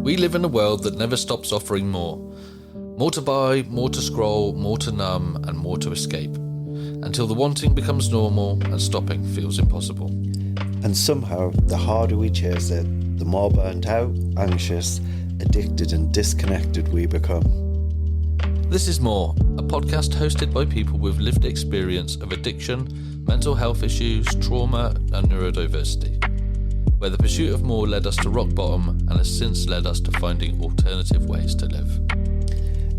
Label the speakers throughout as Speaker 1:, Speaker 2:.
Speaker 1: We live in a world that never stops offering more. More to buy, more to scroll, more to numb, and more to escape. Until the wanting becomes normal and stopping feels impossible.
Speaker 2: And somehow, the harder we chase it, the more burnt out, anxious, addicted and disconnected we become.
Speaker 1: This is More, a podcast hosted by people with lived experience of addiction, mental health issues, trauma, and neurodiversity, where the pursuit of more led us to rock bottom and has since led us to finding alternative ways to live.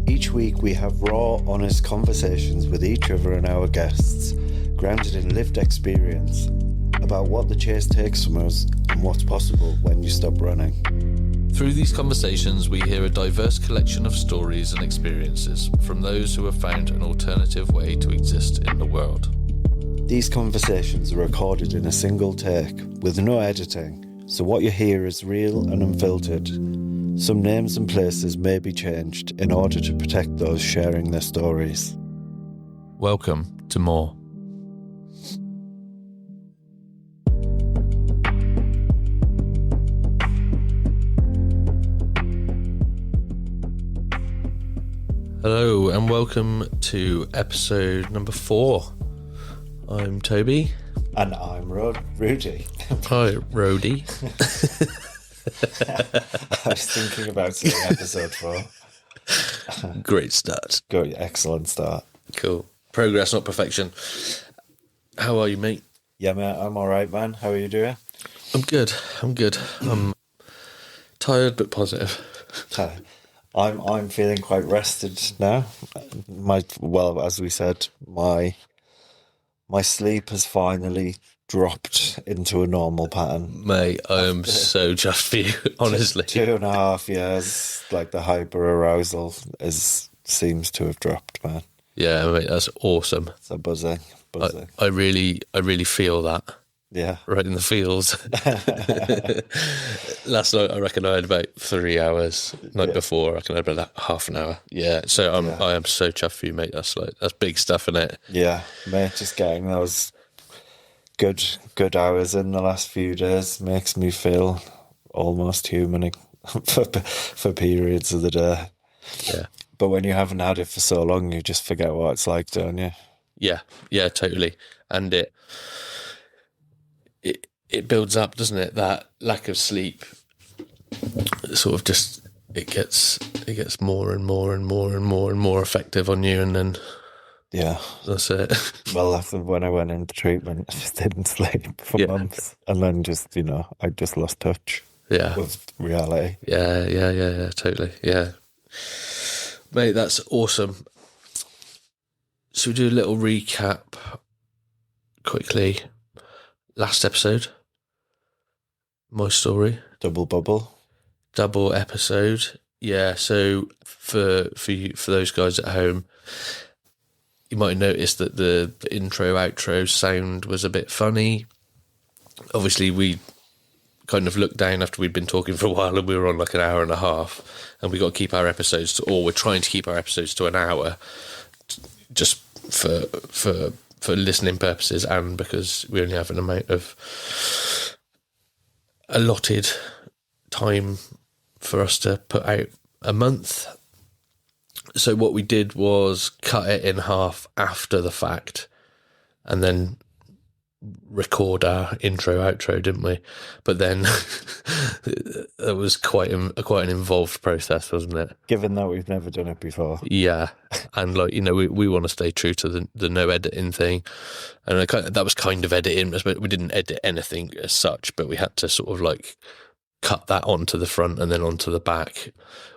Speaker 2: Each week we have raw, honest conversations with each other and our guests, grounded in lived experience, about what the chase takes from us and what's possible when you stop running.
Speaker 1: Through these conversations, we hear a diverse collection of stories and experiences from those who have found an alternative way to exist in the world.
Speaker 2: These conversations are recorded in a single take, with no editing, so what you hear is real and unfiltered. Some names and places may be changed in order to protect those sharing their stories.
Speaker 1: Welcome to More. Hello and welcome to episode number 4. I'm Toby.
Speaker 2: And I'm Rudy.
Speaker 1: Hi, Rudy.
Speaker 2: I was thinking about saying episode 4.
Speaker 1: Great start.
Speaker 2: Good, excellent start.
Speaker 1: Cool. Progress, not perfection. How are you, mate?
Speaker 2: Yeah, mate, I'm alright, man. How are you doing?
Speaker 1: I'm good. I'm tired but positive.
Speaker 2: I'm feeling quite rested now. As we said, my sleep has finally dropped into a normal pattern.
Speaker 1: Mate, I am so chuffed for you, honestly.
Speaker 2: 2.5 years, like the hyper arousal seems to have dropped, man.
Speaker 1: Yeah, mate, that's awesome.
Speaker 2: So buzzing.
Speaker 1: I really feel that.
Speaker 2: Yeah.
Speaker 1: Right in the feels. Last night, I reckon I had about 3 hours. Night before, I reckon I had about half an hour. Yeah, so I am so chuffed for you, mate. That's big stuff, isn't it?
Speaker 2: Yeah, mate, just getting those good hours in the last few days makes me feel almost human for periods of the day.
Speaker 1: Yeah.
Speaker 2: But when you haven't had it for so long, you just forget what it's like, don't you?
Speaker 1: Yeah, totally. And it builds up, doesn't it? That lack of sleep sort of just it gets more and more and more and more and more effective on you, and then that's it.
Speaker 2: Well, that's when I went into treatment. I just didn't sleep for months, and then I just lost touch with reality.
Speaker 1: Yeah, totally. Yeah, mate, that's awesome. So we do a little recap quickly. Last episode, my story, double episode. Yeah. So for those guys at home, you might notice that the intro outro sound was a bit funny. Obviously, we kind of looked down after we'd been talking for a while, and we were on like an hour and a half, and we got to keep our episodes we're trying to keep our episodes to an hour, just for listening purposes, and because we only have an amount of allotted time for us to put out a month. So what we did was cut it in half after the fact and then record our intro outro, didn't we? But then it was quite an involved process, wasn't it?
Speaker 2: Given that we've never done it before.
Speaker 1: Yeah. And we want to stay true to the no editing thing, and that was kind of editing, but we didn't edit anything as such, but we had to sort of like cut that onto the front and then onto the back,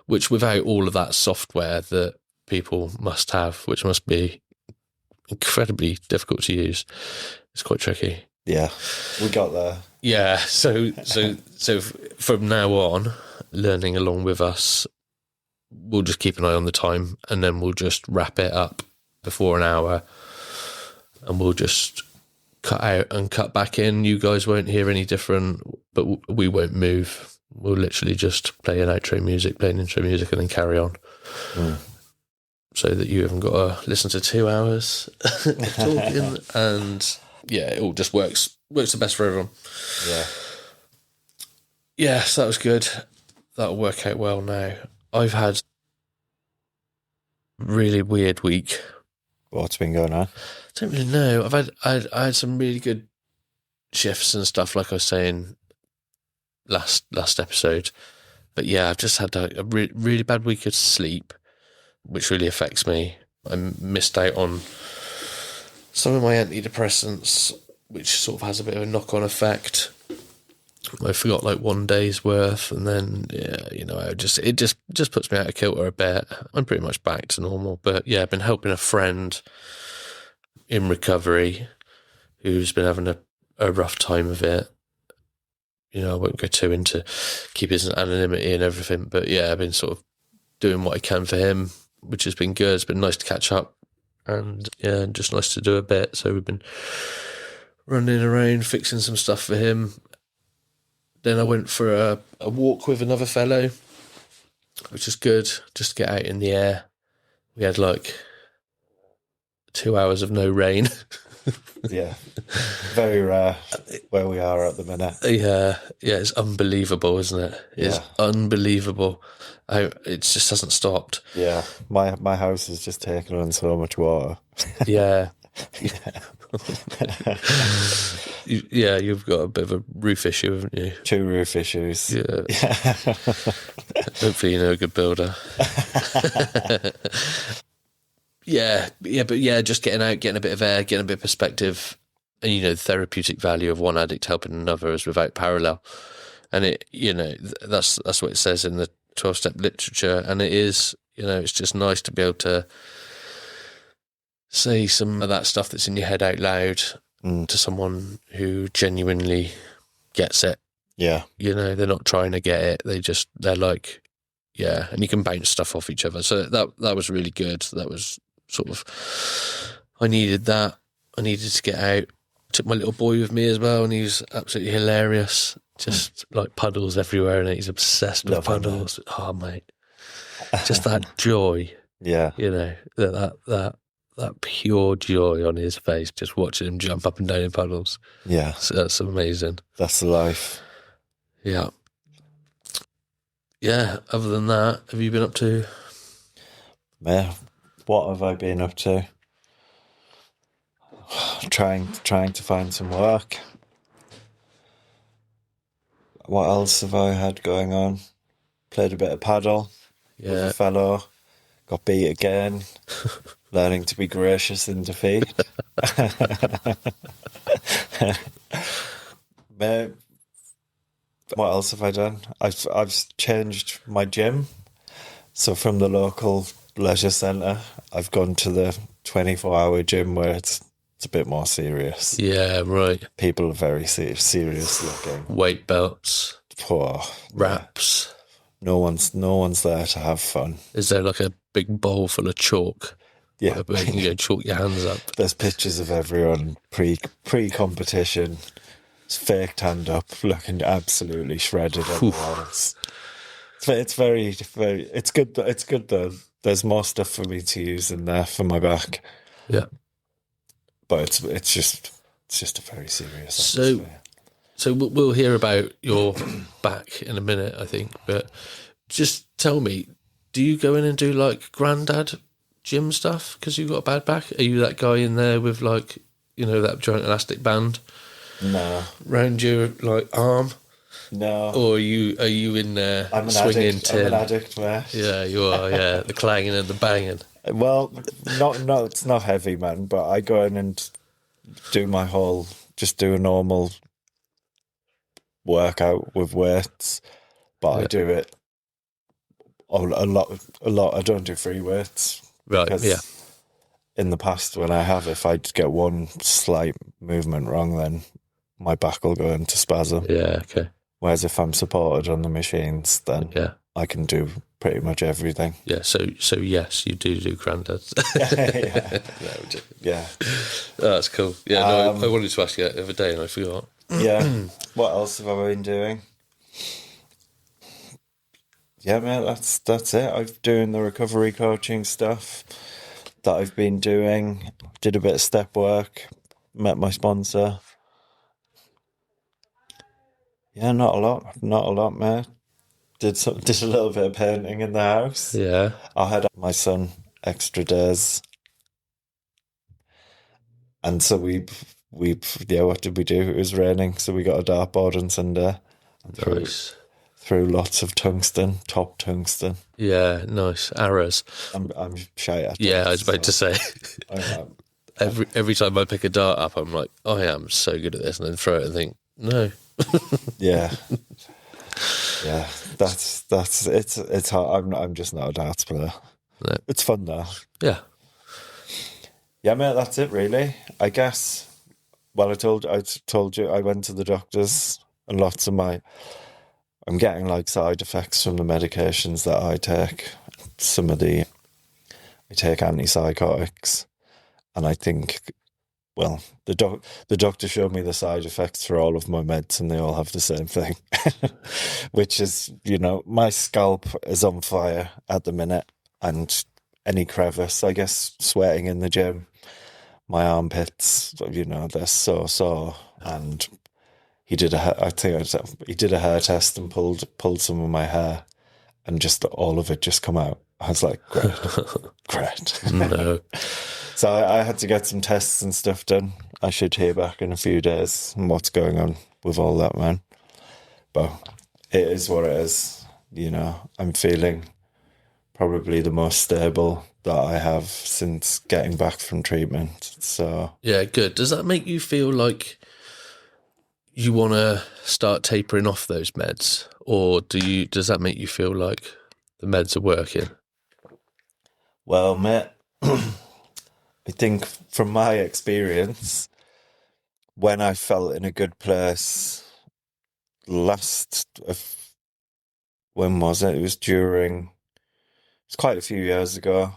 Speaker 1: which without all of that software that people must have, which must be incredibly difficult to use, it's quite tricky.
Speaker 2: Yeah, we got there.
Speaker 1: Yeah, so from now on, learning along with us, we'll just keep an eye on the time, and then we'll just wrap it up before an hour, and we'll just cut out and cut back in. You guys won't hear any different, but we won't move. We'll literally just play an intro music, and then carry on. So that you haven't got to listen to 2 hours of talking, and it all just works the best for everyone.
Speaker 2: Yeah.
Speaker 1: Yeah, so that was good. that'll work out well now. I've had a really weird week.
Speaker 2: What's been going on?
Speaker 1: I don't really know. I had some really good shifts and stuff, like I was saying last episode. But yeah, I've just had a really bad week of sleep, which really affects me. I missed out on some of my antidepressants, which sort of has a bit of a knock-on effect. I forgot like one day's worth, and then it just puts me out of kilter a bit. I'm pretty much back to normal, but yeah, I've been helping a friend in recovery who's been having a rough time of it. I won't go too into keep his anonymity and everything, but yeah, I've been sort of doing what I can for him, which has been good. It's been nice to catch up, and yeah, just nice to do a bit. So we've been running around fixing some stuff for him. Then I went for a walk with another fellow, which is good, just to get out in the air. We had like 2 hours of no rain.
Speaker 2: Yeah, very rare where we are at the minute.
Speaker 1: Yeah, it's unbelievable, isn't it? It's unbelievable. It just hasn't stopped.
Speaker 2: Yeah, my house has just taken on so much water.
Speaker 1: Yeah. Yeah, you've got a bit of a roof issue, haven't you?
Speaker 2: 2 roof issues.
Speaker 1: Yeah. Hopefully you know a good builder. But just getting out, getting a bit of air, getting a bit of perspective, and the therapeutic value of one addict helping another is without parallel. And that's what it says in the 12-step literature, and it is, it's just nice to be able to say some of that stuff that's in your head out loud to someone who genuinely gets it.
Speaker 2: Yeah.
Speaker 1: They're not trying to get it. They're like, yeah, and you can bounce stuff off each other. So that was really good. That was sort of, I needed that. I needed to get out. Took my little boy with me as well, and he was absolutely hilarious. Just like puddles everywhere, and he's obsessed with puddles. Oh, mate. Just that joy.
Speaker 2: Yeah.
Speaker 1: That pure joy on his face, just watching him jump up and down in puddles.
Speaker 2: Yeah.
Speaker 1: So that's amazing.
Speaker 2: That's the life.
Speaker 1: Yeah. Yeah, other than that, have you been up to?
Speaker 2: Yeah. What have I been up to? Trying to find some work. What else have I had going on? Played a bit of paddle with a fellow. Got beat again. Learning to be gracious in defeat. What else have I done? I've changed my gym. So from the local leisure centre, I've gone to the 24-hour gym where it's a bit more serious.
Speaker 1: Yeah, right.
Speaker 2: People are very serious looking.
Speaker 1: Weight belts.
Speaker 2: Poor
Speaker 1: wraps.
Speaker 2: No one's there to have fun.
Speaker 1: Is there like a big bowl full of chalk?
Speaker 2: Yeah.
Speaker 1: Where you can go chalk your hands up.
Speaker 2: There's pictures of everyone pre-competition, fake tanned up, looking absolutely shredded on the walls. It's very, very. It's good. It's good though. There's more stuff for me to use in there for my back.
Speaker 1: Yeah,
Speaker 2: but it's just a very serious atmosphere.
Speaker 1: So we'll hear about your back in a minute, I think. But just tell me, do you go in and do like granddad gym stuff because you've got a bad back? Are you that guy in there with like that giant elastic band?
Speaker 2: No.
Speaker 1: Round your like arm?
Speaker 2: No.
Speaker 1: Or are you in there
Speaker 2: swinging
Speaker 1: tin?
Speaker 2: I'm an addict, man.
Speaker 1: Yeah, you are. Yeah, the clanging and the banging.
Speaker 2: Well, no, it's not heavy, man. But I go in and do a normal workout with weights. But I do it a lot. I don't do free weights.
Speaker 1: Right. Yeah.
Speaker 2: In the past, when I have, if I get one slight movement wrong, then my back will go into spasm.
Speaker 1: Yeah. Okay.
Speaker 2: Whereas if I'm supported on the machines, then I can do pretty much everything.
Speaker 1: Yeah, so yes, you do granddads.
Speaker 2: Yeah.
Speaker 1: Oh, that's cool. Yeah, no, I wanted to ask you that the other day and I forgot.
Speaker 2: Yeah. What else have I been doing? Yeah, man, that's it. I've doing the recovery coaching stuff that I've been doing. Did a bit of step work. Met my sponsor. Yeah, not a lot, mate. did a little bit of painting in the house.
Speaker 1: Yeah.
Speaker 2: I had my son extra days, and so yeah. What did we do? It was raining, so we got a dartboard on Sunday and
Speaker 1: Nice.
Speaker 2: threw lots of tungsten, top tungsten.
Speaker 1: Yeah, nice. Arrows.
Speaker 2: I'm shy at
Speaker 1: Yeah,
Speaker 2: it,
Speaker 1: I was about to
Speaker 2: so
Speaker 1: say. Every time I pick a dart up, I'm like, I am so good at this, and then throw it and think, no.
Speaker 2: yeah, yeah. That's it's hard. I'm just not a darts player.
Speaker 1: No.
Speaker 2: It's fun though.
Speaker 1: Yeah.
Speaker 2: Yeah, mate. That's it, really. I guess. Well, I told you I went to the doctors, and lots of I'm getting like side effects from the medications that I take. I take antipsychotics, and I think, well, the doctor showed me the side effects for all of my meds, and they all have the same thing, which is, my scalp is on fire at the minute, and any crevice, I guess, sweating in the gym, my armpits, they're so sore, and he did he did a hair test and pulled some of my hair, and just all of it just come out. I was like, great, great.
Speaker 1: No.
Speaker 2: So I had to get some tests and stuff done. I should hear back in a few days on what's going on with all that, man. But it is what it is. I'm feeling probably the most stable that I have since getting back from treatment. So
Speaker 1: Yeah, good. Does that make you feel like you want to start tapering off those meds? Or does that make you feel like the meds are working?
Speaker 2: well, mate, I think from my experience, when I felt in a good place when was it? It was quite a few years ago.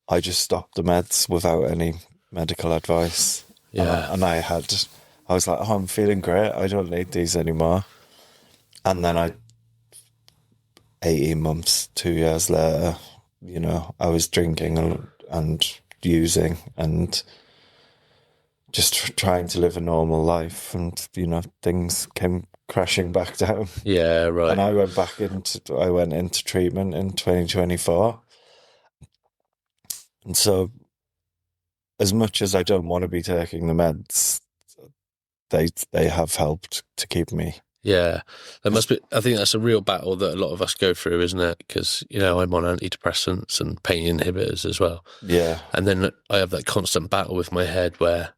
Speaker 2: I just stopped the meds without any medical advice.
Speaker 1: Yeah.
Speaker 2: And I was like, oh, I'm feeling great. I don't need these anymore. And then 18 months, 2 years later, I was drinking and using and just trying to live a normal life. And, things came crashing back down.
Speaker 1: Yeah, right.
Speaker 2: And I went into treatment in 2024. And so, as much as I don't want to be taking the meds, they have helped to keep me.
Speaker 1: Yeah, there must be. I think that's a real battle that a lot of us go through, isn't it? Because I'm on antidepressants and pain inhibitors as well.
Speaker 2: Yeah,
Speaker 1: and then I have that constant battle with my head where,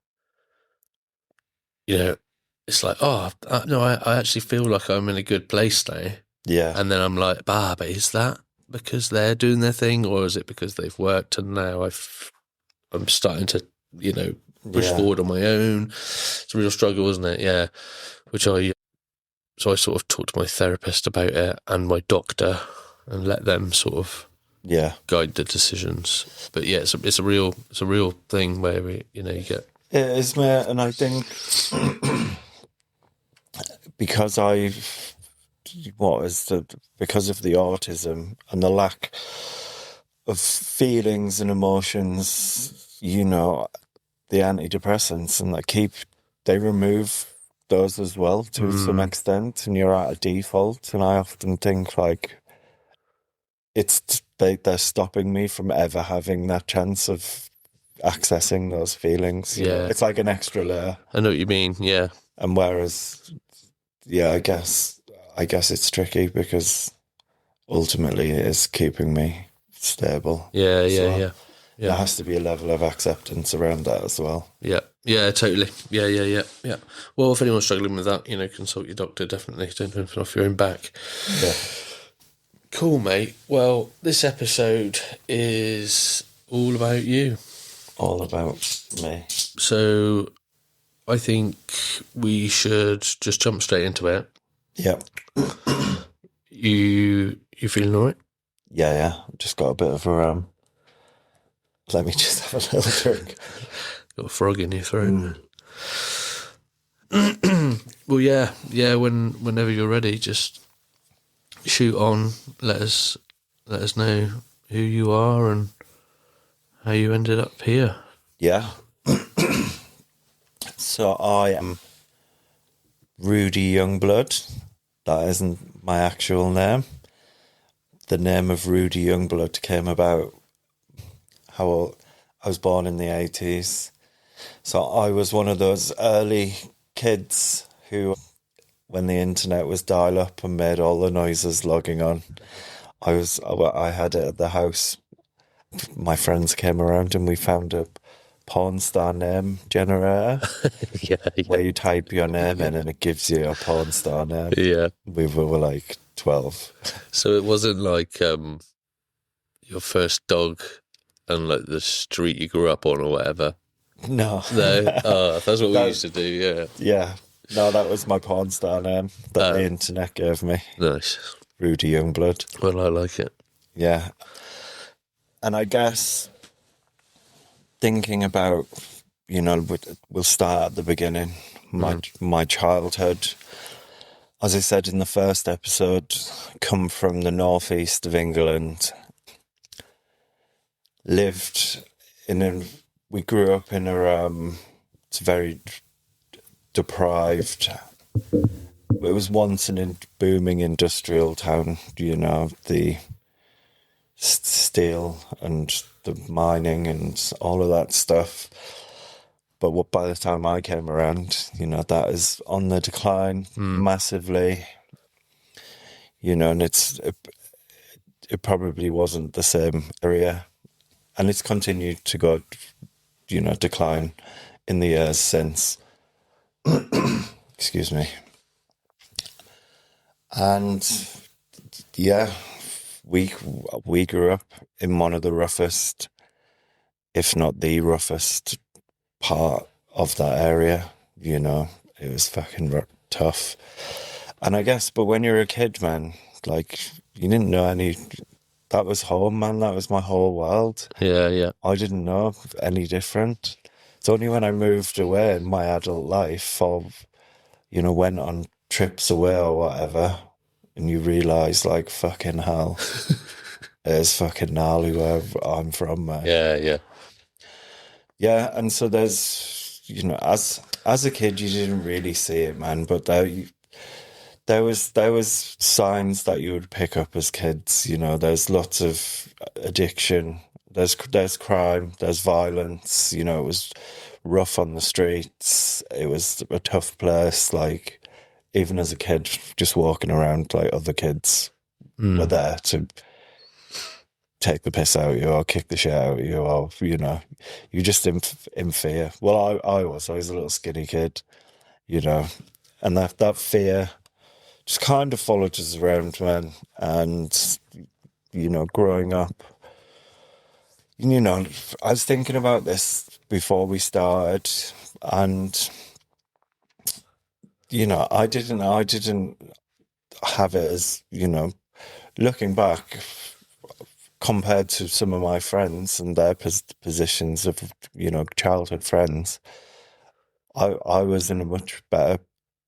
Speaker 1: it's like, oh no, I actually feel like I'm in a good place now.
Speaker 2: yeah,
Speaker 1: And then I'm like, but is that because they're doing their thing, or is it because they've worked and now I'm starting to, push forward on my own? It's a real struggle, isn't it? Yeah, So I sort of talked to my therapist about it and my doctor and let them sort of guide the decisions. But yeah, it's a real thing where you get.
Speaker 2: it is, mate. And I think because because of the autism and the lack of feelings and emotions, the antidepressants, and they remove those as well to some extent, and you're at a default. And I often think like they're stopping me from ever having that chance of accessing those feelings.
Speaker 1: Yeah.
Speaker 2: It's like an extra layer.
Speaker 1: I know what you mean. Yeah.
Speaker 2: And whereas, I guess it's tricky because ultimately it is keeping me stable.
Speaker 1: Yeah.
Speaker 2: There has to be a level of acceptance around that as well.
Speaker 1: Yeah, totally. Yeah. Well, if anyone's struggling with that, consult your doctor, definitely. Don't do anything off your own back.
Speaker 2: Yeah.
Speaker 1: Cool, mate. Well, this episode is all about you.
Speaker 2: All about me.
Speaker 1: So I think we should just jump straight into it.
Speaker 2: Yeah.
Speaker 1: You feeling all right?
Speaker 2: Yeah. Just got a bit of a let me just have a little drink.
Speaker 1: Got a frog in your throat. Well, yeah. Whenever you're ready, just shoot on. Let us know who you are and how you ended up here.
Speaker 2: Yeah. So I am Rudy Youngblood. that isn't my actual name. The name of Rudy Youngblood came about how old, I was born in the 80s. So I was one of those early kids who, when the internet was dial up and made all the noises logging on, I had it at the house. My friends came around and we found a porn star name generator
Speaker 1: Yeah,
Speaker 2: where
Speaker 1: yeah,
Speaker 2: you type your name in and it gives you a porn star name.
Speaker 1: yeah.
Speaker 2: We were like 12.
Speaker 1: So it wasn't like your first dog and like the street you grew up on or whatever.
Speaker 2: No.
Speaker 1: No, that's what we
Speaker 2: That-
Speaker 1: used to do. Yeah,
Speaker 2: Yeah. No, that was my porn star name that the internet gave me.
Speaker 1: nice.
Speaker 2: Rudy Youngblood.
Speaker 1: Well, I like it.
Speaker 2: Yeah. And I guess thinking about, we'll start at the beginning. My childhood, as I said in the first episode, come from the northeast of England. We grew up in it's very deprived. It was once a booming industrial town, the steel and the mining and all of that stuff. But by the time I came around, that is on the decline massively. And it probably wasn't the same area, and it's continued to go, decline in the years since. Excuse me. And yeah, we grew up in one of the roughest, if not the roughest part of that area. It was fucking tough. And I guess, but when you're a kid, man, like, you didn't know that was home, man. That was my whole world.
Speaker 1: Yeah, yeah.
Speaker 2: I didn't know any different. It's only when I moved away in my adult life, or, went on trips away or whatever, and you realise, like, fucking hell, it's fucking gnarly where I'm from, man.
Speaker 1: Yeah, yeah.
Speaker 2: Yeah, and so there's, as a kid, you didn't really see it, man, but there was signs that you would pick up as kids. There's lots of addiction. There's crime. There's violence. It was rough on the streets. It was a tough place. Like, even as a kid, just walking around, like, other kids were there to take the piss out of you or kick the shit out of you, or you just in fear. Well, I was a little skinny kid, and that fear just kind of followed us around, man. And, growing up, I was thinking about this before we started, and, I didn't have it as, looking back, compared to some of my friends and their positions of, childhood friends, I was in a much better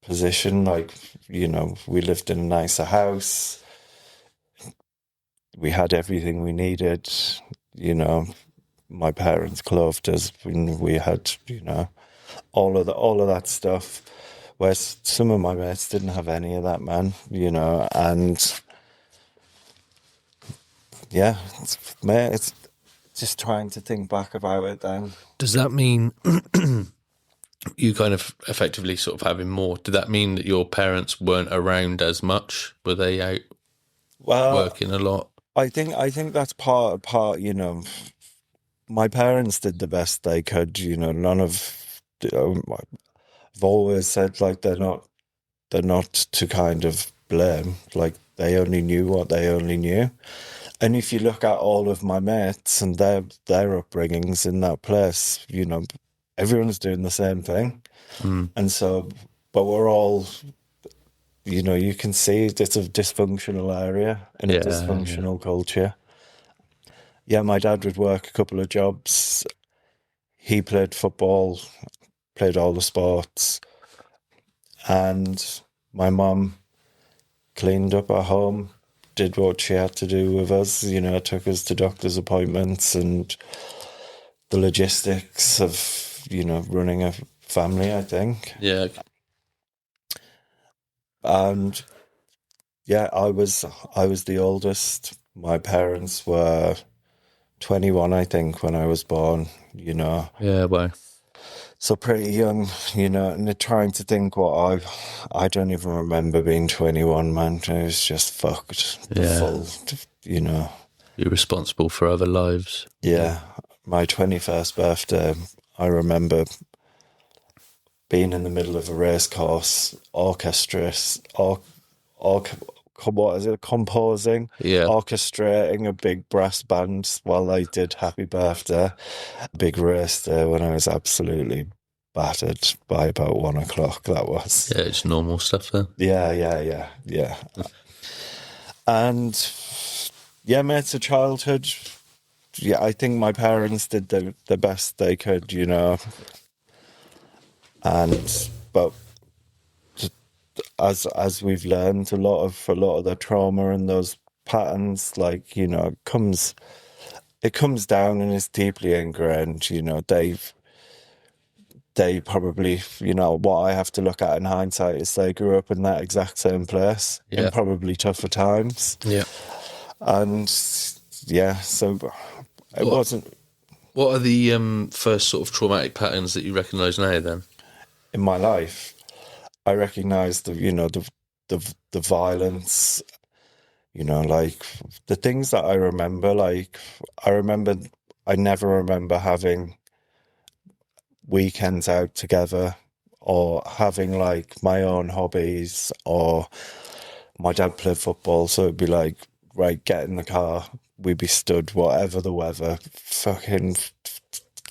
Speaker 2: position. Like, we lived in a nicer house. We had everything we needed. My parents clothed us when we had, all of that stuff. Whereas some of my mates didn't have any of that, man. And yeah, it's just trying to think back about it then.
Speaker 1: Does that mean you kind of effectively sort of having more? Did that mean that your parents weren't around as much? Were they out working a lot?
Speaker 2: I think that's part. My parents did the best they could. I've always said, like, they're not to kind of blame. Like, they only knew what they only knew. And if you look at all of my mates and their upbringings in that place, everyone's doing the same thing. And so, but we're all, you can see it's a dysfunctional area and a dysfunctional culture. Yeah, my dad would work a couple of jobs. He played football, played all the sports. And my mum cleaned up our home, did what she had to do with us, took us to doctor's appointments and the logistics of, running a family, I think.
Speaker 1: Yeah.
Speaker 2: And Yeah, I was the oldest. My parents were 21, I think, when I was born, you know.
Speaker 1: Yeah, well,
Speaker 2: So pretty young, you know, and trying to think I don't even remember being 21, man. It was just fucked. The
Speaker 1: Yeah.
Speaker 2: full, you know.
Speaker 1: you're responsible for other lives.
Speaker 2: Yeah, my 21st birthday, I remember being in the middle of a race course, what is it, composing,
Speaker 1: Yeah.
Speaker 2: orchestrating a big brass band while I did Happy Birthday. Big race there when I was absolutely battered by about 1 o'clock. That was.
Speaker 1: Yeah, it's normal stuff then.
Speaker 2: Yeah. And yeah, mates of childhood. Yeah, I think my parents did the best they could, you know. But as we've learned, a lot of the trauma and those patterns, like, you know, it comes down and is deeply ingrained. You know, they probably, you know, what I have to look at in hindsight is they grew up in that exact same place
Speaker 1: Yeah.
Speaker 2: in probably tougher times.
Speaker 1: Yeah.
Speaker 2: And yeah, so it wasn't
Speaker 1: What are the first sort of traumatic patterns that you recognise now then?
Speaker 2: in my life. I recognise the violence, you know, like the things that I remember. Like I never remember having weekends out together or having like my own hobbies, or my dad played football, so it'd be like, right, get in the car, we'd be stood whatever the weather, fucking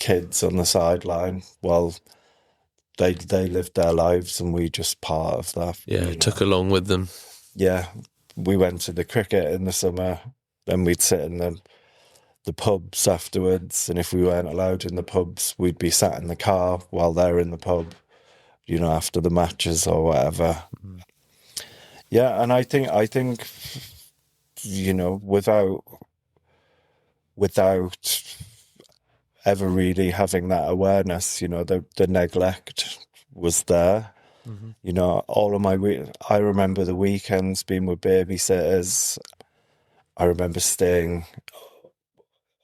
Speaker 2: kids on the sideline while they lived their lives and we just part of that.
Speaker 1: Yeah,
Speaker 2: you know.
Speaker 1: took along with them.
Speaker 2: Yeah, we went to the cricket in the summer, then we'd sit in the pubs afterwards, and if we weren't allowed in the pubs, we'd be sat in the car while they're in the pub, you know, after the matches or whatever.
Speaker 1: Mm.
Speaker 2: Yeah, and I think you know, without ever really having that awareness, you know, the neglect was there.
Speaker 1: Mm-hmm.
Speaker 2: You know, all of I remember the weekends being with babysitters. I remember staying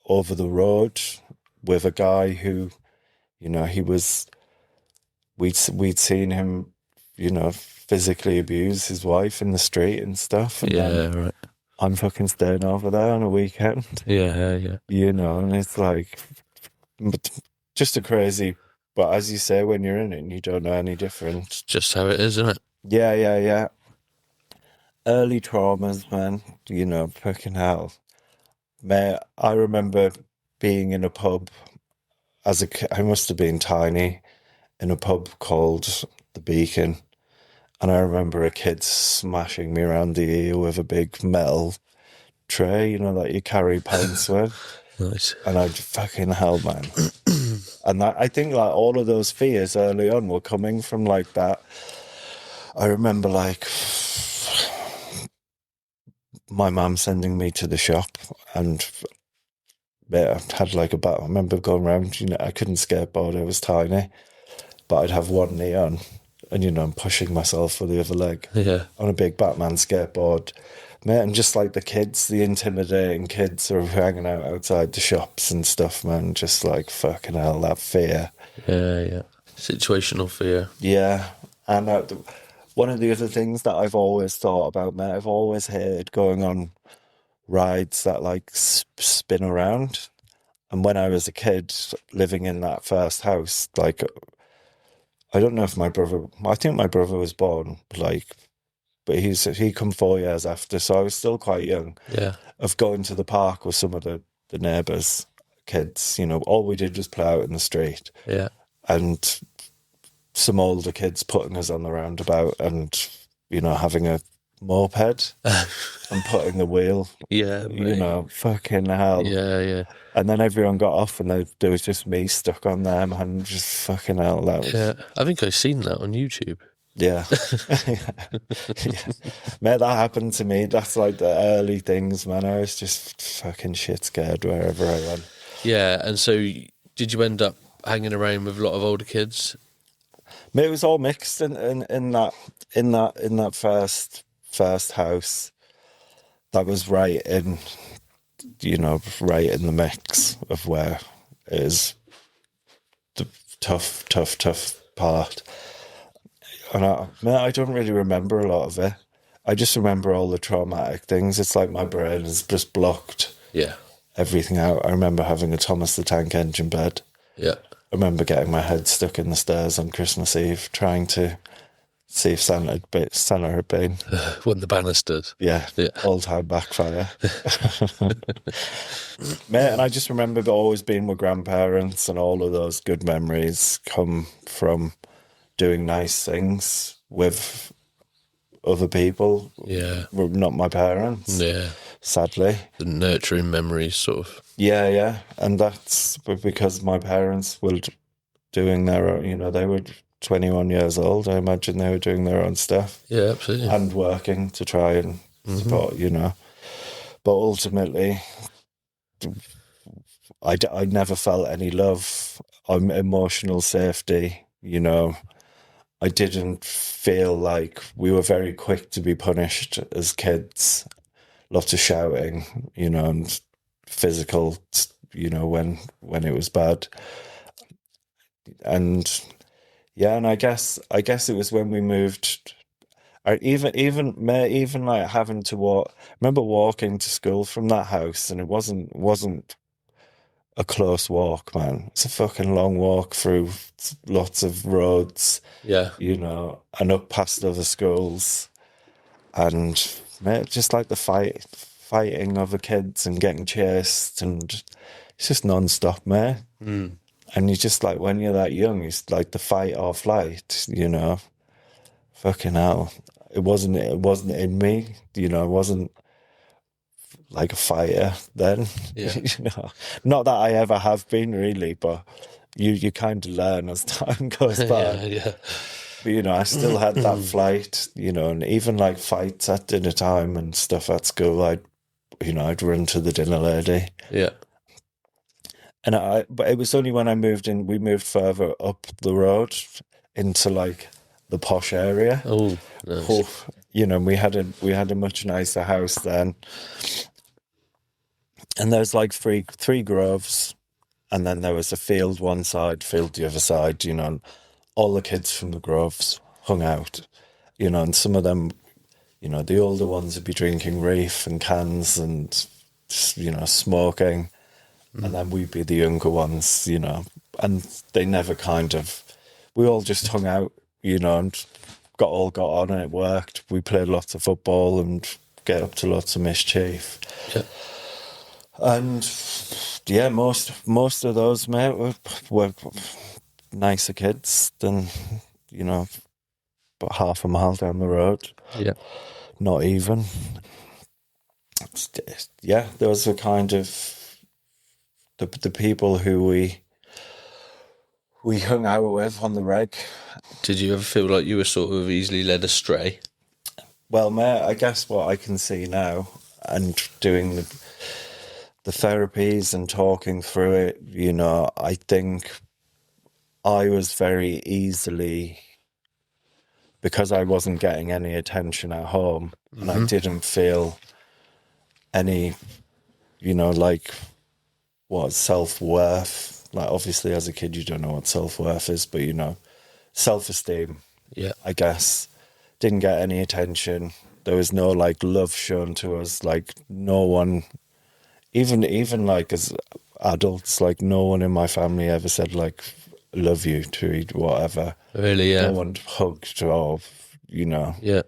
Speaker 2: over the road with a guy who, you know, we'd seen him, you know, physically abuse his wife in the street and stuff. And then
Speaker 1: Right.
Speaker 2: I'm fucking staying over there on a weekend,
Speaker 1: Yeah.
Speaker 2: you know, and it's like, just a crazy, but as you say, when you're in it, you don't know any different.
Speaker 1: Just how it is, isn't it?
Speaker 2: Yeah. Early traumas, man, you know, fucking hell. Mate, I remember being in a pub as a kid. I must have been tiny, in a pub called The Beacon. And I remember a kid smashing me around the ear with a big metal tray, you know, that you carry pints with.
Speaker 1: Nice.
Speaker 2: And I'd fucking hell, man. And that, I think like all of those fears early on were coming from like that. I remember like my mum sending me to the shop, and I had like I remember going around, you know, I couldn't skateboard, I was tiny, but I'd have one knee on and, you know, I'm pushing myself with the other leg on a big Batman skateboard. Mate, and just like the intimidating kids who are hanging out outside the shops and stuff, man, just like fucking hell, that fear.
Speaker 1: Yeah. Situational fear.
Speaker 2: Yeah. And one of the other things that I've always thought about, mate, I've always hated going on rides that like spin around. And when I was a kid living in that first house, like, I don't know if I think my brother was born, like, but he come 4 years after, so I was still quite young.
Speaker 1: Yeah.
Speaker 2: Of going to the park with some of the neighbours' kids, you know, all we did was play out in the street.
Speaker 1: Yeah.
Speaker 2: And some older kids putting us on the roundabout and, you know, having a moped and putting the wheel.
Speaker 1: Yeah,
Speaker 2: you know, fucking hell.
Speaker 1: Yeah.
Speaker 2: And then everyone got off and there was just me stuck on them and just fucking hell. That was,
Speaker 1: Yeah. I think I've seen that on YouTube.
Speaker 2: yeah. Yeah. Mate, that happened to me. That's like the early things, man. I was just fucking shit scared wherever I went.
Speaker 1: Yeah, and so did you end up hanging around with a lot of older kids?
Speaker 2: Mate, it was all mixed in that first first house, that was right in, right in the mix of where it is the tough part. And I don't really remember a lot of it. I just remember all the traumatic things. It's like my brain has just blocked everything out. I remember having a Thomas the Tank Engine bed.
Speaker 1: Yeah.
Speaker 2: I remember getting my head stuck in the stairs on Christmas Eve, trying to see if Santa had been.
Speaker 1: When the banisters.
Speaker 2: Yeah. All-time backfire. Mate, and I just remember always being with grandparents, and all of those good memories come from doing nice things with other people.
Speaker 1: Yeah.
Speaker 2: Not my parents.
Speaker 1: Yeah.
Speaker 2: Sadly.
Speaker 1: The nurturing memories, sort of.
Speaker 2: Yeah. And that's because my parents were doing their own, they were 21 years old. I imagine they were doing their own stuff.
Speaker 1: Yeah, absolutely.
Speaker 2: And working to try and support, But ultimately, I never felt any love, emotional safety, I didn't feel like we were very quick to be punished as kids. Lots of shouting, and physical, when it was bad. And I guess it was when we moved. Even like having to walk. I remember walking to school from that house, and it wasn't a close walk, man. It's a fucking long walk through lots of roads.
Speaker 1: Yeah.
Speaker 2: And up past other schools. And mate, just like the fighting of the kids and getting chased, and it's just non-stop, mate. And you just like, when you're that young, it's like the fight or flight, Fucking hell. It wasn't in me, I wasn't like a fighter then.
Speaker 1: Yeah.
Speaker 2: Not that I ever have been really, but you kind of learn as time goes by.
Speaker 1: Yeah.
Speaker 2: But, I still had that flight, and even like fights at dinner time and stuff at school, I'd run to the dinner lady.
Speaker 1: Yeah.
Speaker 2: But it was only when we moved further up the road into like the posh area.
Speaker 1: Oh, nice.
Speaker 2: We had a much nicer house then. And there's like three groves, and then there was a field one side, field the other side, and all the kids from the groves hung out, and some of them, the older ones would be drinking reef and cans and, smoking. And then we'd be the younger ones, and they never we all just hung out, and got on, and it worked. We played lots of football and get up to lots of mischief.
Speaker 1: Yeah.
Speaker 2: And yeah, most of those, mate, were nicer kids than, about half a mile down the road.
Speaker 1: Yeah.
Speaker 2: Not even. Yeah, those were kind of the people who we hung out with on the reg.
Speaker 1: Did you ever feel like you were sort of easily led astray?
Speaker 2: Well, mate, I guess what I can see now, and doing the therapies and talking through it, I think I was very easily, because I wasn't getting any attention at home, and I didn't feel any, like, what self-worth. Like, obviously, as a kid, you don't know what self-worth is, but, self-esteem, I guess, didn't get any attention. There was no, like, love shown to us. Like, no one, even like, as adults, like, no one in my family ever said, like, love you to whatever.
Speaker 1: Really, yeah.
Speaker 2: No one hugged or,
Speaker 1: Yeah.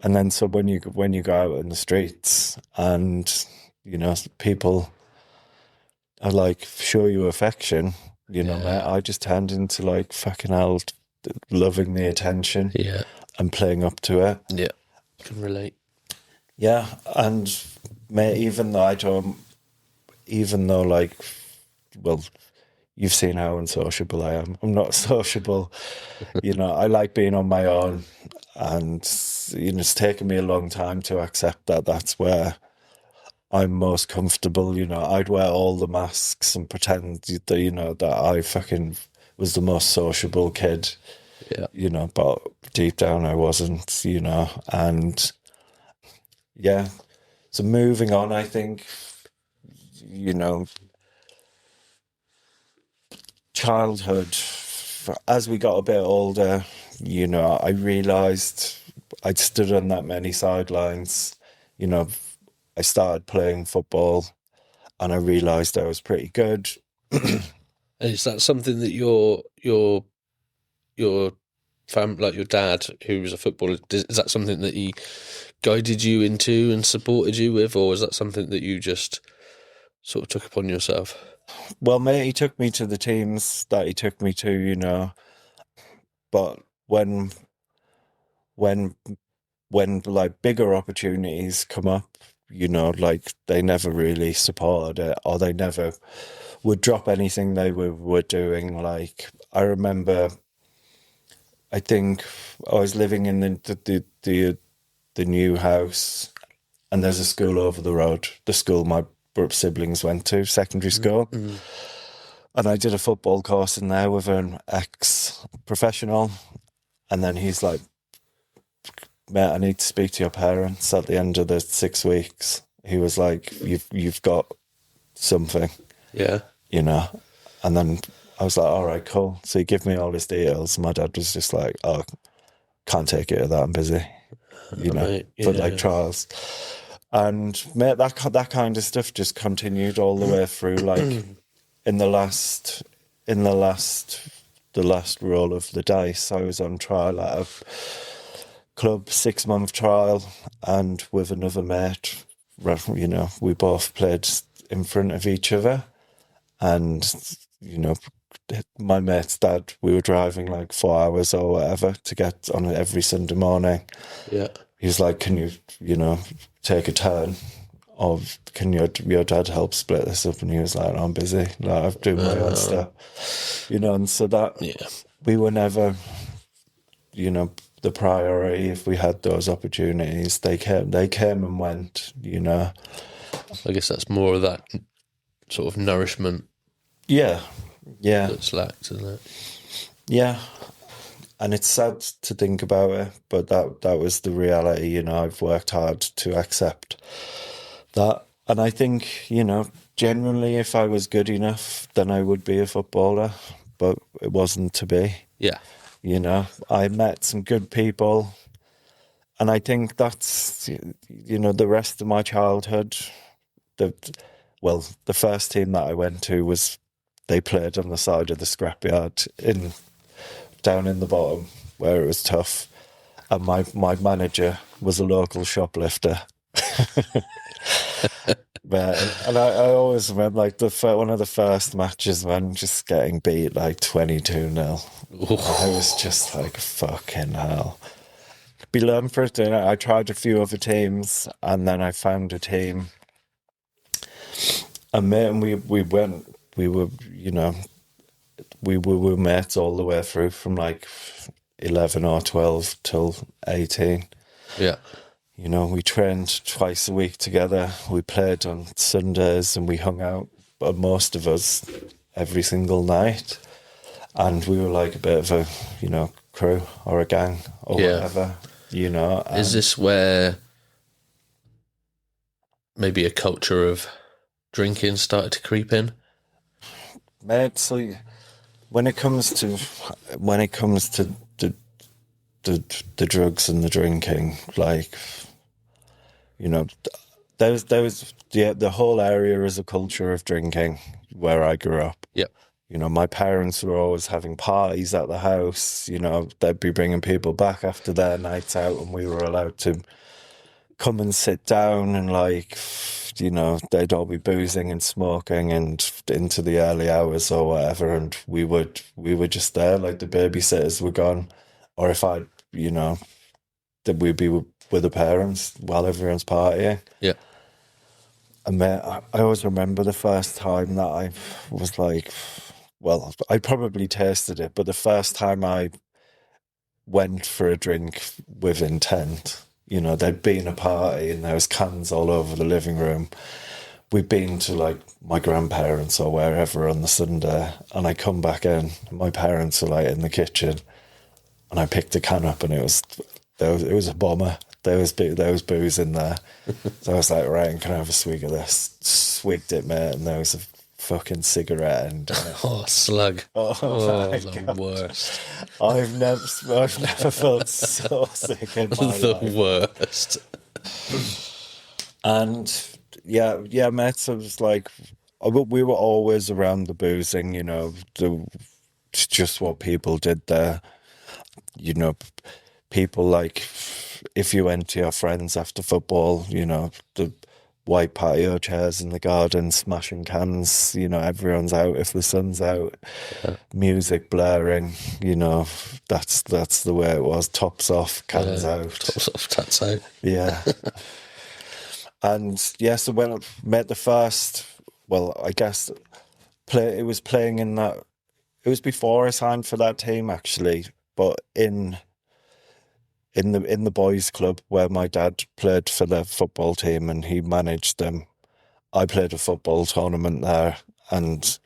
Speaker 2: And then so when you go out in the streets and, people are like, show you affection, mate, I just turned into like fucking hell, loving the attention and playing up to it.
Speaker 1: Yeah. Can relate.
Speaker 2: Yeah. And mate, even though like, well, you've seen how unsociable I am. I'm not sociable. I like being on my own. And, it's taken me a long time to accept that that's where I'm most comfortable. I'd wear all the masks and pretend that, that I fucking was the most sociable kid.
Speaker 1: Yeah.
Speaker 2: But deep down I wasn't, and yeah. So moving on, I think, childhood, as we got a bit older, I realised I'd stood on that many sidelines. I started playing football and I realised I was pretty good.
Speaker 1: And is that something that your family, like your dad, who was a footballer, is that something that he guided you into and supported you with, or is that something that you just sort of took upon yourself?
Speaker 2: Well, mate, he took me to the teams that he took me to, but when like bigger opportunities come up, like they never really supported it, or they never would drop anything they were doing. Like I remember, I think I was living in the new house, and there's a school over the road, the school my siblings went to, secondary school.
Speaker 1: Mm-hmm.
Speaker 2: And I did a football course in there with an ex-professional, and then he's like, mate, I need to speak to your parents at the end of the 6 weeks. He was like, you've got something,
Speaker 1: Yeah.
Speaker 2: And then I was like, all right, cool. So he gave me all his details. My dad was just like, oh, can't take it to that, I'm busy,
Speaker 1: Right,
Speaker 2: for
Speaker 1: yeah.
Speaker 2: like trials. And mate, that kind of stuff just continued all the way through. Like the last roll of the dice, I was on trial at a club, 6-month trial, and with another mate, we both played in front of each other. And, my mate's dad, we were driving like 4 hours or whatever to get on every Sunday morning.
Speaker 1: Yeah.
Speaker 2: He was like, can you, take a turn? Or can your dad help split this up? And he was like, I'm busy. Like, I've doing my own stuff. And so that, we were never, the priority. If we had those opportunities, they came and went,
Speaker 1: I guess that's more of that sort of nourishment.
Speaker 2: Yeah.
Speaker 1: That's lacked, isn't it?
Speaker 2: Yeah. And it's sad to think about it, but that was the reality. I've worked hard to accept that. And I think, genuinely, if I was good enough, then I would be a footballer, but it wasn't to be.
Speaker 1: Yeah.
Speaker 2: I met some good people, and I think that's, the rest of my childhood. The first team that I went to they played on the side of the scrapyard down in the bottom where it was tough, and my manager was a local shoplifter. And I always remember like one of the first matches, man, just getting beat like 22-0. I was just like, fucking hell. Be learned for it. I tried a few other teams, and then I found a team, and mate, and we were mates all the way through from like 11 or 12 till 18.
Speaker 1: Yeah.
Speaker 2: We trained twice a week together. We played on Sundays and we hung out, but most of us, every single night. And we were like a bit of a, crew or a gang or whatever,
Speaker 1: Is this where maybe a culture of drinking started to creep in?
Speaker 2: Mate, so when it comes to the drugs and the drinking, like, there was the whole area is a culture of drinking where I grew up.
Speaker 1: Yep.
Speaker 2: My parents were always having parties at the house. They'd be bringing people back after their nights out, and we were allowed to come and sit down and like, they'd all be boozing and smoking and into the early hours or whatever, and we were just there, like the babysitters were gone, or if that we'd be with the parents while everyone's partying.
Speaker 1: Yeah.
Speaker 2: And mate, I always remember the first time that I was like, well, I probably tasted it, but the first time I went for a drink with intent, there'd been a party and there was cans all over the living room. We'd been to like my grandparents or wherever on the Sunday, and I come back in, my parents were like in the kitchen, and I picked a can up, and it was a bomber. there was booze in there. So I was like, right, can I have a swig of this? Swigged it, mate, and there was a fucking cigarette and
Speaker 1: Oh, slug.
Speaker 2: oh my
Speaker 1: The
Speaker 2: God.
Speaker 1: worst.
Speaker 2: I've never felt so sick in my
Speaker 1: The
Speaker 2: life.
Speaker 1: worst.
Speaker 2: And yeah, mate. So it was like we were always around the boozing, you know, just what people did there. You know, people like if you went to your friends after football, you know, the white patio chairs in the garden, smashing cans. You know, everyone's out if the sun's out.
Speaker 1: Yeah.
Speaker 2: Music blaring. You know, that's the way it was. Tops off, cans out.
Speaker 1: Tops off, tats out.
Speaker 2: Yeah. And yeah, so when I met the first, well, I guess it was playing in that. It was before I signed for that team, actually, but in the boys' club where my dad played for the football team and he managed them. I played a football tournament there, and